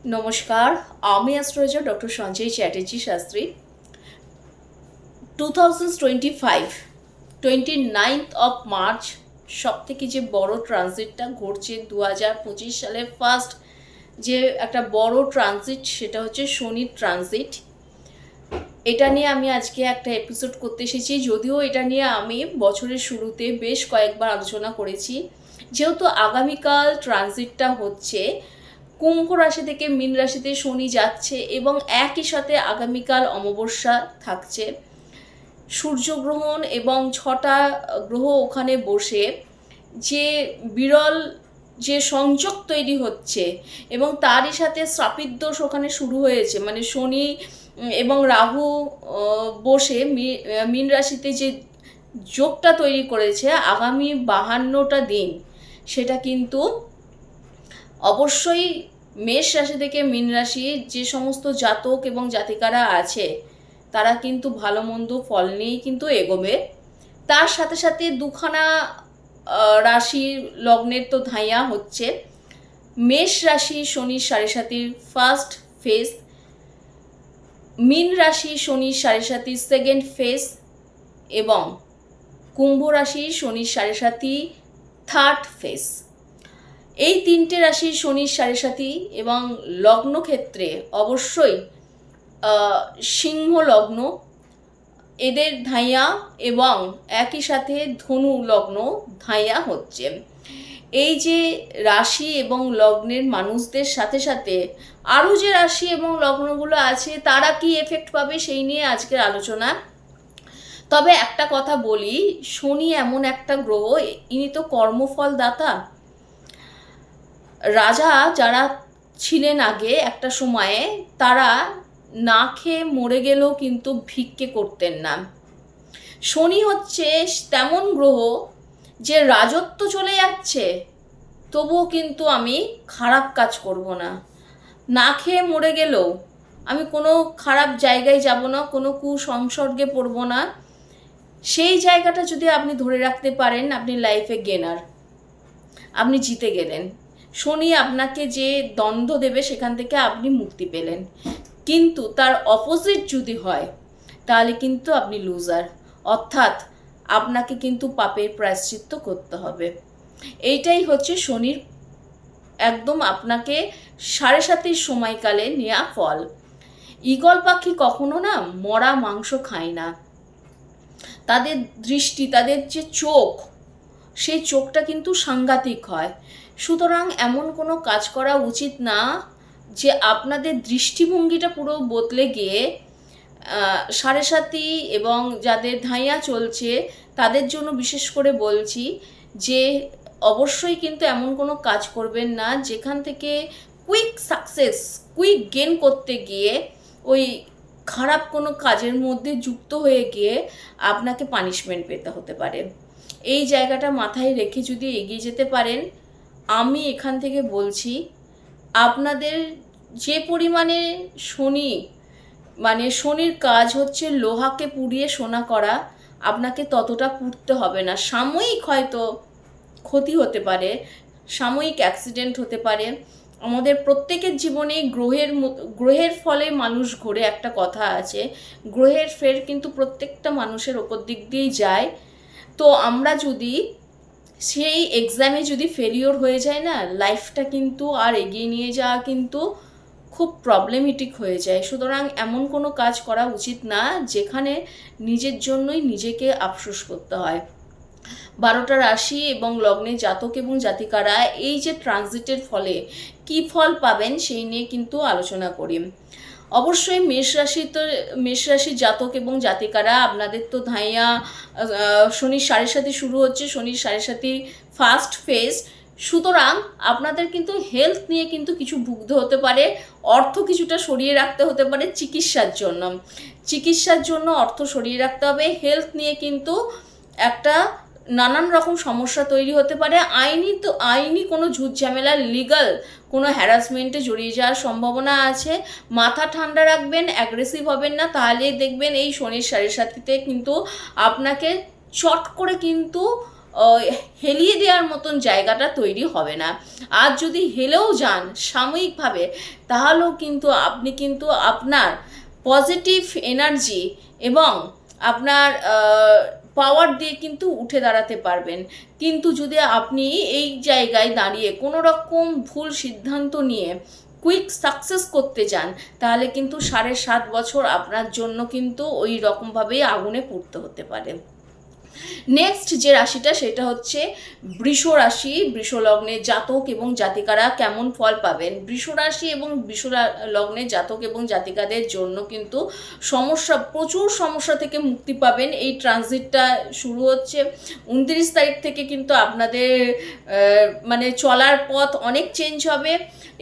नमस्कार। আমি astrologer doctor Sanjay Chatterjee Shastri. 2025 29th of March সবথেকে যে বড় ট্রানজিটটা ঘটছে 2025 সালের ফার্স্ট যে একটা বড় ট্রানজিট, সেটা হচ্ছে শনির ট্রানজিট। এটা নিয়ে আমি আজকে একটা এপিসোড করতে এসেছি, যদিও এটা নিয়ে আমি বছরের শুরুতে বেশ কয়েকবার আলোচনা করেছি। যেহেতু আগামীকাল ট্রানজিটটা হচ্ছে, কুম্ভ রাশি থেকে মীন রাশিতে শনি যাচ্ছে এবং একই সাথে আগামীকাল অমাবস্যা থাকছে। সূর্যগ্রহণ এবং 6টা গ্রহ ওখানে বসে যে বিরল যে সংযোগ তৈরি হচ্ছে এবং তারই সাথে শ্রাপিত দোষ ওখানে শুরু হয়েছে, মানে শনি এবং রাহু বসে মীন রাশিতে যে যোগটা তৈরি করেছে আগামী 52টা দিন, সেটা কিন্তু অবশ্যই মেষ রাশি থেকে মীন রাশি যে সমস্ত জাতক এবং জাতিকারা আছে তারা কিন্তু ভালো মন্দ ফল নিয়েই কিন্তু এগোবে। তার সাথে সাথে দুখানা রাশি লগ্নের তো ধাইয়া হচ্ছে। মেষ রাশি শনির সাড়ে সাতির ফার্স্ট ফেজ, মীন রাশি শনির সাড়ে সাতির সেকেন্ড ফেজ এবং কুম্ভ রাশি শনির সাড়ে সাতি থার্ড ফেজ। এই তিনটে রাশি শনির সাড়ে সাতি এবং লগ্ন ক্ষেত্রে অবশ্যই সিংহ লগ্ন এদের ধাইয়া এবং একই সাথে ধনু লগ্ন ধাইয়া হচ্ছে। এই যে রাশি এবং লগ্নের মানুষদের সাথে সাথে আরও যে রাশি এবং লগ্নগুলো আছে তারা কি এফেক্ট পাবে সেই নিয়ে আজকের আলোচনা। তবে একটা কথা বলি, শনি এমন একটা গ্রহ, ইনি তো কর্মফল দাতা। রাজা যারা ছিলেন আগে একটা সময়ে, তারা না খেয়ে মরে গেলেও কিন্তু ভিক্ষে করতেন না। শনি হচ্ছে তেমন গ্রহ যে রাজত্ব চলে যাচ্ছে তবুও কিন্তু আমি খারাপ কাজ করব না। না খেয়ে মরে গেলেও আমি কোনো খারাপ জায়গায় যাব না, কোনো কুসংসর্গে পড়ব না। সেই জায়গাটা যদি আপনি ধরে রাখতে পারেন, আপনি লাইফে গেনার, আপনি জিতে গেলেন। শনি আপনাকে যে দ্বন্দ্ব দেবে সেখান থেকে আপনি মুক্তি পেলেন। কিন্তু তার অপোজিট যদি হয় তাহলে কিন্তু আপনি লুজার, অর্থাৎ আপনাকে কিন্তু পাপের প্রায়শ্চিত্ত করতে হবে। এইটাই হচ্ছে শনির একদম আপনাকে সাড়ে সাতির সময়কালে নেওয়া ফল। ঈগল পাখি কখনো না মরা মাংস খায় না। তাদের দৃষ্টি, তাদের যে চোখ, সেই চোখটা কিন্তু সাংঘাতিক হয়। সুতরাং এমন কোনো কাজ করা উচিত না যে আপনাদের দৃষ্টিভঙ্গিটা পুরো বদলে গিয়ে সাড়ে সাতি এবং যাদের ধাইয়া চলছে তাদের জন্য বিশেষ করে বলছি যে অবশ্যই কিন্তু এমন কোনো কাজ করবেন না যেখান থেকে কুইক সাকসেস, কুইক গেন করতে গিয়ে ওই খারাপ কোনো কাজের মধ্যে যুক্ত হয়ে গিয়ে আপনাকে পানিশমেন্ট পেতে হতে পারে। এই জায়গাটা মাথায় রেখে যদি এগিয়ে যেতে পারেন, আমি এখান থেকে বলছি আপনাদের যে পরিমাণে শনি, মানে শনির কাজ হচ্ছে লোহাকে পুড়িয়ে সোনা করা, আপনাকে ততটা পুড়তে হবে না। সাময়িক হয়তো ক্ষতি হতে পারে, সাময়িক অ্যাক্সিডেন্ট হতে পারে। আমাদের প্রত্যেকের জীবনে গ্রহের ফলে মানুষ ঘোরে, একটা কথা আছে, গ্রহের ফের কিন্তু প্রত্যেকটা মানুষের ওপর দিক দিয়েই যায়। তো আমরা যদি সেই এক্সামে যদি ফেলিওর হয়ে যায় না, লাইফটা কিন্তু আর এগিয়ে নিয়ে যাওয়া কিন্তু খুব প্রবলেমেটিক হয়ে যায়। সুতরাং এমন কোনো কাজ করা উচিত না যেখানে নিজের জন্যই নিজেকে আফসোস করতে হয়। 12টা রাশি এবং লগ্নে জাতক এবং জাতিকারা এই যে ট্রানজিটের ফলে কি ফল পাবেন সেই নিয়ে কিন্তু আলোচনা করি। অবশ্যই মেষ রাশির জাতক এবং জাতিকারা, আপনাদের তো ধাইয়া শনির সাড়ে সাতি শুরু হচ্ছে, শনির সাড়ে সাতি ফার্স্ট ফেজ। সুতরাং আপনাদের কিন্তু হেলথ নিয়ে কিন্তু কিছু ভুগতে হতে পারে, অর্থ কিছুটা সরিয়ে রাখতে হতে পারে চিকিৎসার জন্য অর্থ সরিয়ে রাখতে হবে। হেলথ নিয়ে কিন্তু একটা নানান রকম সমস্যা তৈরি হতে পারে। আইনি কোনো ঝুট ঝামেলা, লিগাল কোনো হ্যারাসমেন্টে জড়িয়ে যাওয়ার সম্ভাবনা আছে। মাথা ঠান্ডা রাখবেন, অ্যাগ্রেসিভ হবেন না, তাহলে দেখবেন এই শনির সাড়ে সাতিতে কিন্তু আপনাকে চট করে কিন্তু হেলিয়ে দেওয়ার মতন জায়গাটা তৈরি হবে না। আর যদি হেলেও যান সাময়িকভাবে, তাহলেও কিন্তু আপনি কিন্তু আপনার পজিটিভ এনার্জি এবং আপনার পাওয়ার দিয়ে কিন্তু উঠে দাঁড়াতে পারবেন। কিন্তু যদি আপনি এই জায়গায় দাঁড়িয়ে কোনো রকম ভুল সিদ্ধান্ত নিয়ে কুইক সাকসেস করতে চান, তাহলে কিন্তু 7.5 বছর আপনার জন্য কিন্তু ওই রকমভাবেই আগুনে পুড়তে হতে পারে। নেক্সট যে রাশিটা সেটা হচ্ছে বৃষ রাশি। বৃষ লগ্নের জাতক এবং জাতিকারা কেমন ফল পাবেন? বৃষ রাশি এবং বৃষ লগ্নের জাতক এবং জাতিকাদের জন্য কিন্তু প্রচুর সমস্যা থেকে মুক্তি পাবেন। এই ট্রানজিটটা শুরু হচ্ছে 29 তারিখ থেকে, কিন্তু আপনাদের মানে চলার পথ অনেক চেঞ্জ হবে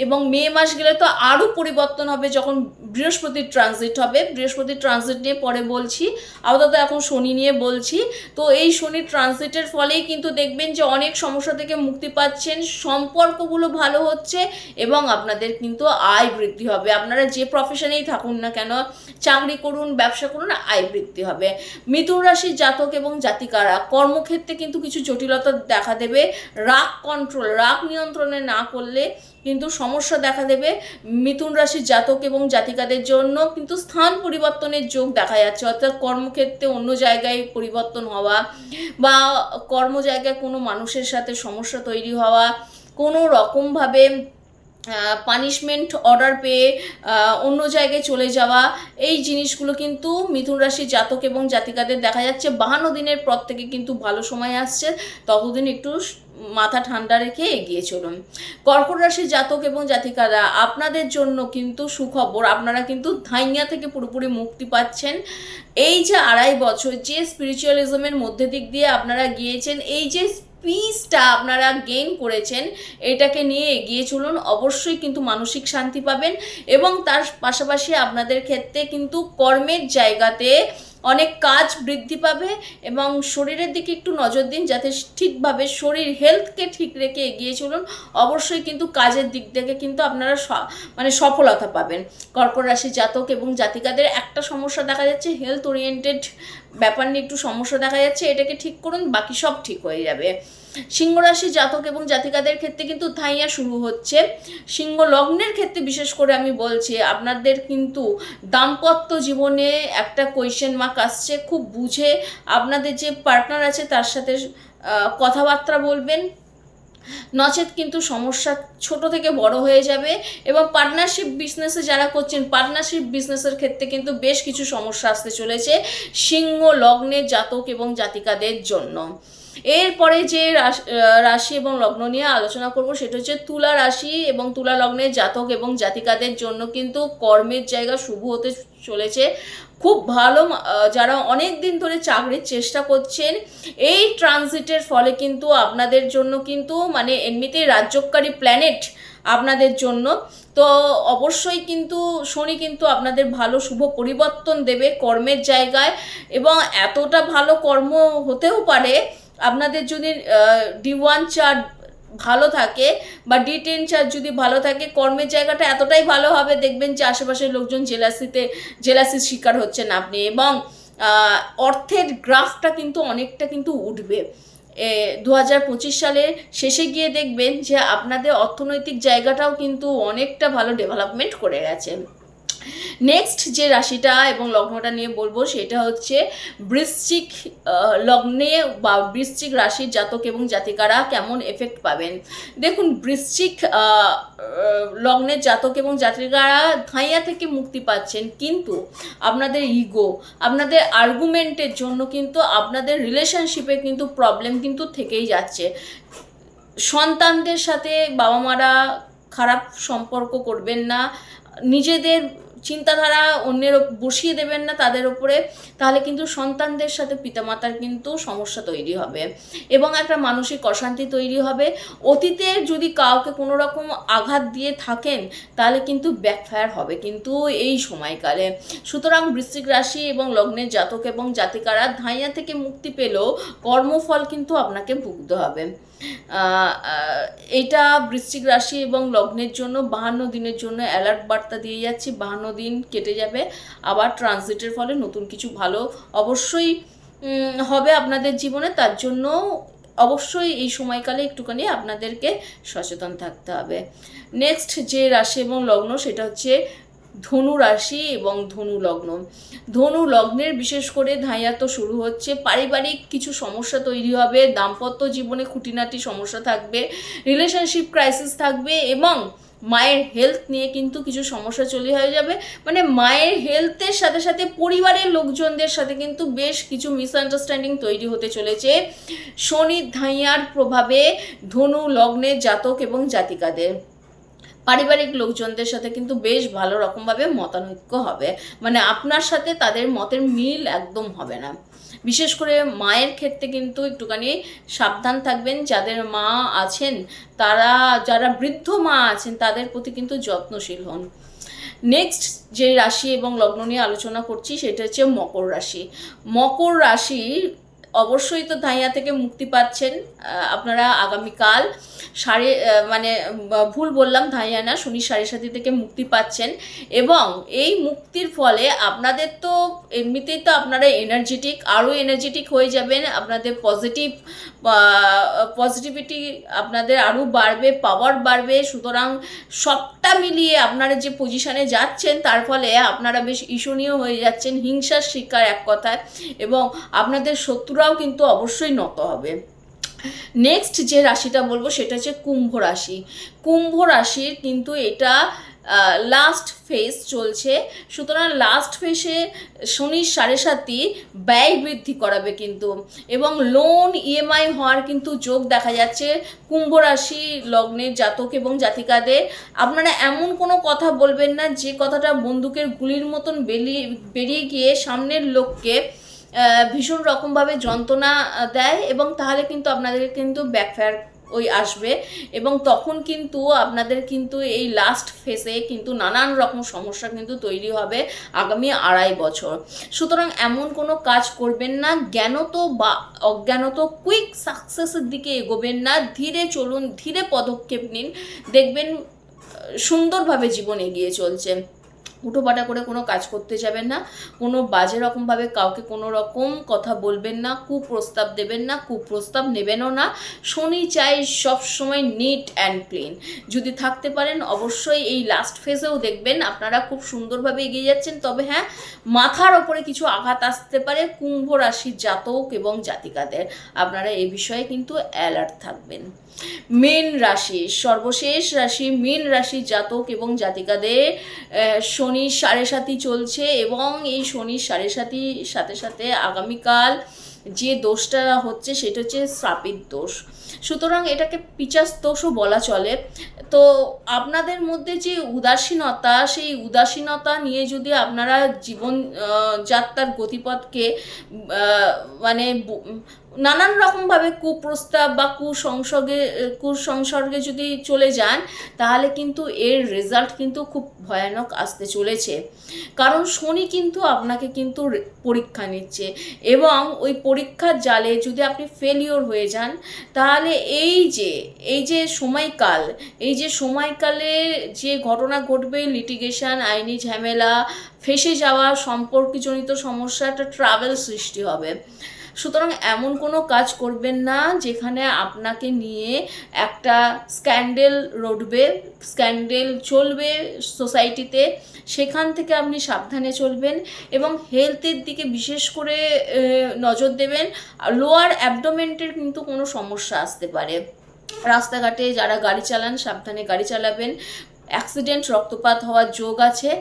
এবং মে মাস গেলে তো আরও পরিবর্তন হবে যখন বৃহস্পতির ট্রানজিট হবে। বৃহস্পতির ট্রানজিট নিয়ে পরে বলছি, আপাতত এখন শনি নিয়ে বলছি। তো এই শনি ট্রানজিটের ফলেই কিন্তু দেখবেন যে অনেক সমস্যা থেকে মুক্তি পাচ্ছেন, সম্পর্কগুলো ভালো হচ্ছে এবং আপনাদের কিন্তু আয় বৃদ্ধি হবে। আপনারা যে প্রফেশনেই থাকুন না কেন, চাকরি করুন, ব্যবসা করুন, আয় বৃদ্ধি হবে। মিথুন রাশির জাতক এবং জাতিকারা কর্মক্ষেত্রে কিন্তু কিছু জটিলতা দেখা দেবে। রাগ নিয়ন্ত্রণে না করলে কিন্তু সমস্যা দেখা দেবে। মিথুন রাশির জাতক এবং জাতিকাদের জন্য কিন্তু স্থান পরিবর্তনের যোগ দেখা যাচ্ছে, অর্থাৎ কর্মক্ষেত্রে অন্য জায়গায় পরিবর্তন হওয়া বা কর্ম জায়গায় কোনো মানুষের সাথে সমস্যা তৈরি হওয়া, কোনো রকমভাবে পানিশমেন্ট অর্ডার পেয়ে অন্য জায়গায় চলে যাওয়া, এই জিনিসগুলো কিন্তু মিথুন রাশির জাতক এবং জাতিকাদের দেখা যাচ্ছে। 52 দিনের পর থেকে কিন্তু ভালো সময় আসছে, ততদিন একটু মাথা ঠান্ডা রেখে এগিয়ে চলুন। কর্কট রাশির জাতক এবং জাতিকারা, আপনাদের জন্য কিন্তু সুখবর, আপনারা কিন্তু ধাইয়া থেকে পুরোপুরি মুক্তি পাচ্ছেন। এই যে 2.5 বছর যে স্পিরিচুয়ালিজমের মধ্যে দিক দিয়ে আপনারা গিয়েছেন, এই যে পিসটা আপনারা গেইন করেছেন, এটাকে নিয়ে এগিয়ে চলুন। অবশ্যই কিন্তু মানসিক শান্তি পাবেন এবং তার পাশাপাশি আপনাদের ক্ষেত্রে কিন্তু কর্মের জায়গাতে অনেক কাজ বৃদ্ধি পাবে এবং শরীরের দিকে একটু নজর দিন, যাতে ঠিকভাবে শরীর হেলথকে ঠিক রেখে এগিয়ে চলুন। অবশ্যই কিন্তু কাজের দিক থেকে কিন্তু আপনারা মানে সফলতা পাবেন। কর্কট রাশির জাতক এবং জাতিকাদের একটা সমস্যা দেখা যাচ্ছে, হেলথ ওরিয়েন্টেড ব্যাপার নিয়ে একটু সমস্যা দেখা যাচ্ছে, এটাকে ঠিক করুন, বাকি সব ঠিক হয়ে যাবে। সিংহ রাশির জাতক এবং জাতিকাদের ক্ষেত্রে কিন্তু ধাইয়া শুরু হচ্ছে। সিংহ লগ্নের ক্ষেত্রে বিশেষ করে আমি বলছি, আপনাদের কিন্তু দাম্পত্য জীবনে একটা কোয়েশ্চেন মার্ক আসছে। খুব বুঝে আপনাদের যে পার্টনার আছে তার সাথে কথাবার্তা বলবেন, নচেত কিন্তু সমস্যা ছোট থেকে বড় হয়ে যাবে। এবং পার্টনারশিপ বিজনেসে যারা করছেন, পার্টনারশিপ বিজনেসের ক্ষেত্রে কিন্তু বেশ কিছু সমস্যা আসতে চলেছে সিংহ লগ্নের জাতক এবং জাতিকাদের জন্য। এরপরে যে রাশি এবং লগ্ন নিয়ে আলোচনা করব সেটা হচ্ছে তুলা রাশি এবং তুলা লগ্নের জাতক এবং জাতিকাদের জন্য কিন্তু কর্মের জায়গা শুভ হতে চলেছে। খুব ভালো, যারা অনেক দিন ধরে চাকরির চেষ্টা করছেন, এই ট্রানজিটের ফলে কিন্তু আপনাদের জন্য কিন্তু মানে এমনিতেই রাজ্যকারী প্ল্যানেট আপনাদের জন্য, তো অবশ্যই কিন্তু শনি কিন্তু আপনাদের ভালো শুভ পরিবর্তন দেবে কর্মের জায়গায়। এবং এতটা ভালো কর্ম হতেও পারে আপনাদের যদি D1 চার্ট ভালো থাকে বা D10 চার্ট যদি ভালো থাকে, কর্মের জায়গাটা এতটাই ভালো হবে, দেখবেন যে আশেপাশের লোকজন জেলাসির শিকার হচ্ছেন আপনি, এবং অর্থের গ্রাফটা কিন্তু অনেকটা কিন্তু উঠবে। 2025 সালের শেষে গিয়ে দেখবেন যে আপনাদের অর্থনৈতিক জায়গাটাও কিন্তু অনেকটা ভালো ডেভেলপমেন্ট করে গেছে। নেক্সট যে রাশিটা এবং লগ্নটা নিয়ে বলবো সেটা হচ্ছে বৃশ্চিক লগ্নে বা বৃশ্চিক রাশির জাতক এবং জাতিকারা কেমন এফেক্ট পাবেন। দেখুন, বৃশ্চিক লগ্নের জাতক এবং জাতিকারা ধাইয়া থেকে মুক্তি পাচ্ছেন, কিন্তু আপনাদের ইগো, আপনাদের আর্গুমেন্টের জন্য কিন্তু আপনাদের রিলেশনশিপে কিন্তু প্রবলেম কিন্তু থেকেই যাচ্ছে। সন্তানদের সাথে বাবা মারা খারাপ সম্পর্ক করবেন না, নিজেদের চিন্তাধারা অন্যের বসিয়ে দেবেন না তাদের ওপরে, তাহলে কিন্তু সন্তানদের সাথে পিতামাতার কিন্তু সমস্যা তৈরি হবে এবং একটা মানসিক অশান্তি তৈরি হবে। অতীতে যদি কাউকে কোনো রকম আঘাত দিয়ে থাকেন, তাহলে কিন্তু ব্যাকফায়ার হবে কিন্তু এই সময়কালে। সুতরাং বৃশ্চিক রাশি এবং লগ্নের জাতক এবং জাতিকারা ধাইয়া থেকে মুক্তি পেলেও কর্মফল কিন্তু আপনাকে ভুগতে হবে। এটা বৃশ্চিক রাশি এবং লগ্নের জন্য 52 দিনের জন্য অ্যালার্ট বার্তা দিয়ে যাচ্ছি। 52 দিন কেটে যাবে, আবার ট্রানজিটের ফলে নতুন কিছু ভালো অবশ্যই হবে আপনাদের জীবনে। তার জন্য অবশ্যই এই সময়কালে একটুখানি আপনাদেরকে সচেতন থাকতে হবে। নেক্সট যে রাশি এবং লগ্ন সেটা হচ্ছে ধনু রাশি এবং ধনু লগ্ন। ধনু লগ্নের বিশেষ করে ধাইয়া তো শুরু হচ্ছে, পারিবারিক কিছু সমস্যা তৈরি হবে, দাম্পত্য জীবনে খুঁটিনাটি সমস্যা থাকবে, রিলেশনশিপ ক্রাইসিস থাকবে এবং মায়ের হেলথ নিয়ে কিন্তু কিছু সমস্যা চলে হয়ে যাবে। মানে মায়ের হেলথের সাথে সাথে পরিবারের লোকজনদের সাথে কিন্তু বেশ কিছু মিসআন্ডারস্ট্যান্ডিং তৈরি হতে চলেছে শনির ধাইয়ার প্রভাবে ধনু লগ্নের জাতক এবং জাতিকাদের। পারিবারিক লোকজনদের সাথে কিন্তু বেশ ভালো রকমভাবে মতানৈক্য হবে, মানে আপনার সাথে তাদের মতের মিল একদম হবে না। বিশেষ করে মায়ের ক্ষেত্রে কিন্তু একটুখানি সাবধান থাকবেন। যাদের মা আছেন তারা, যারা বৃদ্ধ মা আছেন তাদের প্রতি কিন্তু যত্নশীল হন। নেক্সট যে রাশি এবং লগ্ন নিয়ে আলোচনা করছি সেটা হচ্ছে মকর রাশি। মকর রাশি অবশ্যই তো ধাইয়া থেকে মুক্তি পাচ্ছেন আপনারা আগামীকাল ভুল বললাম, ধাইয়া না, শনি 7:30 থেকে মুক্তি পাচ্ছেন এবং এই মুক্তির ফলে আপনাদের তো এমনিতেই তো আপনারা এনার্জেটিক, আরও এনার্জেটিক হয়ে যাবেন, আপনাদের পজিটিভিটি আপনাদের আরও বাড়বে, পাওয়ার বাড়বে। সুতরাং সবটা মিলিয়ে আপনারা যে পজিশনে যাচ্ছেন তার ফলে আপনারা বেশ ঈর্ষণীয় হয়ে যাচ্ছেন, হিংসার শিকার এক কথায়, এবং আপনাদের শত্রুরাও কিন্তু অবশ্যই নত হবে। নেক্সট যে রাশিটা বলবো সেটা হচ্ছে কুম্ভ রাশি। কুম্ভ রাশির কিন্তু এটা লাস্ট ফেজ চলছে, সুতরাং লাস্ট ফেজে শনির 7.5 ব্যয় বৃদ্ধি করাবে কিন্তু, এবং লোন ইএমআই হওয়ার কিন্তু যোগ দেখা যাচ্ছে কুম্ভ রাশি লগ্নের জাতক এবং জাতিকাদের। আপনারা এমন কোনো কথা বলবেন না যে কথাটা বন্দুকের গুলির মতন বেরিয়ে গিয়ে সামনের লোককে ভীষণ রকমভাবে যন্ত্রণা দেয়, এবং তাহলে কিন্তু আপনাদের কিন্তু ব্যাকফায়ার আসবে, এবং তখন কিন্তু আপনাদের কিন্তু এই লাস্ট ফেজে কিন্তু নানান রকম সমস্যা কিন্তু তৈরি হবে আগামী 2.5 বছর। সুতরাং এমন কোনো কাজ করবেন না, জ্ঞানত বা অজ্ঞানত কুইক সাকসেসের দিকে এগোবেন না, ধীরে চলুন, ধীরে পদক্ষেপ নিন, দেখবেন সুন্দরভাবে জীবন এগিয়ে চলছে। উটোপাটা করে কোনো কাজ করতে যাবেন না, কোনো বাজে রকমভাবে কাউকে কোনো রকম কথা বলবেন না, কুপ্রস্তাব দেবেন না, কুপ্রস্তাব নেবেনও না। শনি চাই সবসময় নিট অ্যান্ড ক্লিন। যদি থাকতে পারেন অবশ্যই এই লাস্ট ফেজেও দেখবেন আপনারা খুব সুন্দরভাবে এগিয়ে যাচ্ছেন। তবে হ্যাঁ, মাথার ওপরে কিছু আঘাত আসতে পারে কুম্ভ রাশির জাতক এবং জাতিকাদের, আপনারা এই বিষয়ে কিন্তু অ্যালার্ট থাকবেন। মীন রাশি, সর্বশেষ রাশি মীন রাশির জাতক এবং জাতিকাদের শনির 7.5 চলছে, এবং এই শনির 7.5 সাথে সাথে আগামীকাল যে দোষটা হচ্ছে সেটা হচ্ছে শ্রাপিত দোষ। সুতরাং এটাকে পিচাস দোষও বলা চলে। তো আপনাদের মধ্যে যে উদাসীনতা, সেই উদাসীনতা নিয়ে যদি আপনারা জীবন যাত্রার গতিপথকে মানে নানান রকমভাবে কুপ্রস্তাব বা কুসংসর্গে যদি চলে যান, তাহলে কিন্তু এর রেজাল্ট কিন্তু খুব ভয়ানক আসতে চলেছে। কারণ শনি কিন্তু আপনাকে কিন্তু পরীক্ষা নিচ্ছে, এবং ওই পরীক্ষার জালে যদি আপনি ফেলিওর হয়ে যান, তাহলে এই যে সময়কালে যে ঘটনা ঘটবে, লিটিগেশন, আইনি ঝামেলা, ফেঁসে যাওয়া, সম্পর্কজনিত সমস্যা, একটা ট্রাভেল সৃষ্টি হবে। সুতরাং এমন কোনো কাজ করবেন না যেখানে আপনাকে নিয়ে একটা স্ক্যান্ডেল চলবে সোসাইটিতে, সেখান থেকে আপনি সাবধানে চলবেন এবং হেলথের দিকে বিশেষ করে নজর দেবেন। লোয়ার অ্যাবডোমেন্টের কিন্তু কোনো সমস্যা আসতে পারে। রাস্তাঘাটে যারা গাড়ি চালান সাবধানে গাড়ি চালাবেন, অ্যাক্সিডেন্ট, রক্তপাত হওয়ার যোগ আছে।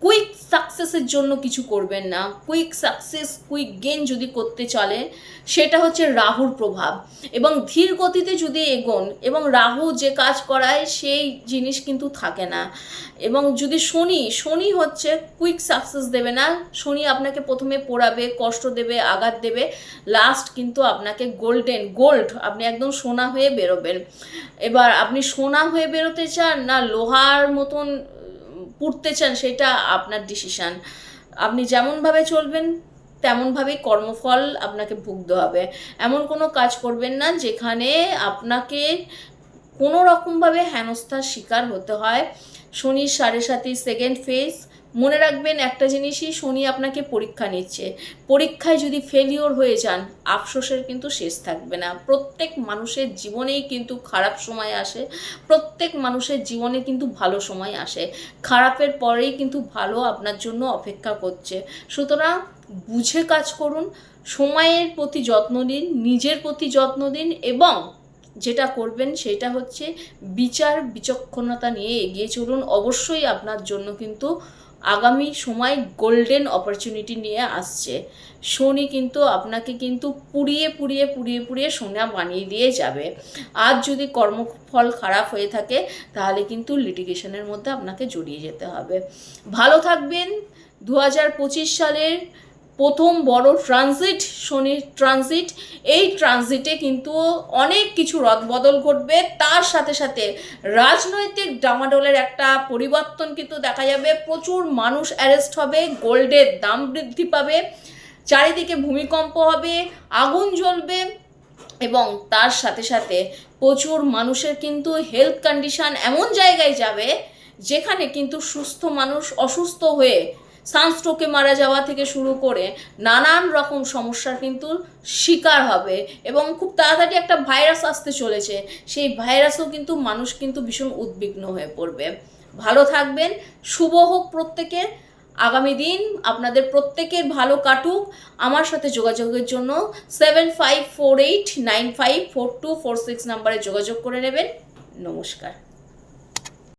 কুইক সাকসেসের জন্য কিছু করবেন না। কুইক সাকসেস, কুইক গেইন যদি করতে চলে, সেটা হচ্ছে রাহুর প্রভাব, এবং ধীর গতিতে যদি এগোন, এবং রাহু যে কাজ করায় সেই জিনিস কিন্তু থাকে না। এবং যদি শনি হচ্ছে কুইক সাকসেস দেবে না, শনি আপনাকে প্রথমে পোড়াবে, কষ্ট দেবে, আঘাত দেবে, লাস্ট কিন্তু আপনাকে গোল্ড আপনি একদম সোনা হয়ে বেরোবেন। এবার আপনি সোনা হয়ে বেরোতে চান না লোহার মতন পুড়তে চান, সেটা আপনার ডিসিশান। আপনি যেমনভাবে চলবেন তেমনভাবেই কর্মফল আপনাকে ভুগতে হবে। এমন কোনো কাজ করবেন না যেখানে আপনাকে কোনো রকমভাবে হেনস্থার শিকার হতে হয়। শনির 7.5 সেকেন্ড ফেজ, মনে রাখবেন একটা জিনিসই, শনি আপনাকে পরীক্ষা নিচ্ছে। পরীক্ষায় যদি ফেলিওর হয়ে যান, আফসোসের কিন্তু শেষ থাকবে না। প্রত্যেক মানুষের জীবনেই কিন্তু খারাপ সময় আসে, প্রত্যেক মানুষের জীবনে কিন্তু ভালো সময় আসে। খারাপের পরেই কিন্তু ভালো আপনার জন্য অপেক্ষা করছে। সুতরাং বুঝে কাজ করুন, সময়ের প্রতি যত্ন দিন, নিজের প্রতি যত্ন দিন, এবং যেটা করবেন সেটা হচ্ছে বিচার বিচক্ষণতা নিয়ে এগিয়ে চলুন। অবশ্যই আপনার জন্য কিন্তু আগামী সময় গোল্ডেন অপরচুনিটি নিয়ে আসছে। শনি কিন্তু আপনাকে কিন্তু পুড়িয়ে পুড়িয়ে পুড়িয়ে পুড়িয়ে সোনা বানিয়ে দিয়ে যাবে। আজ যদি কর্মফল খারাপ হয়ে থাকে তাহলে কিন্তু লিটিগেশনের মধ্যে আপনাকে জড়িয়ে যেতে হবে। ভালো থাকবেন। 2025 সালের প্রথম বড় ট্রানজিট, শনির ট্রানজিট। এই ট্রানজিটে কিন্তু অনেক কিছু রদবদল ঘটবে, তার সাথে সাথে রাজনৈতিক ডামাডোলের একটা পরিবর্তন কিন্তু দেখা যাবে। প্রচুর মানুষ অ্যারেস্ট হবে, গোল্ডের দাম বৃদ্ধি পাবে, চারিদিকে ভূমিকম্প হবে, আগুন জ্বলবে, এবং তার সাথে সাথে প্রচুর মানুষের কিন্তু হেলথ কন্ডিশন এমন জায়গায় যাবে যেখানে কিন্তু সুস্থ মানুষ অসুস্থ হয়ে সানস্ট্রোকে মারা যাওয়া থেকে শুরু করে নানান রকম সমস্যার কিন্তু শিকার হবে। এবং খুব তাড়াতাড়ি একটা ভাইরাস আসতে চলেছে, সেই ভাইরাসও কিন্তু মানুষ কিন্তু ভীষণ উদ্বিগ্ন হয়ে পড়বে। ভালো থাকবেন, শুভ হোক প্রত্যেকের। আগামী দিন আপনাদের প্রত্যেকের ভালো কাটুক। আমার সাথে যোগাযোগের জন্য 7548954246 নাম্বারে যোগাযোগ করে নেবেন। নমস্কার।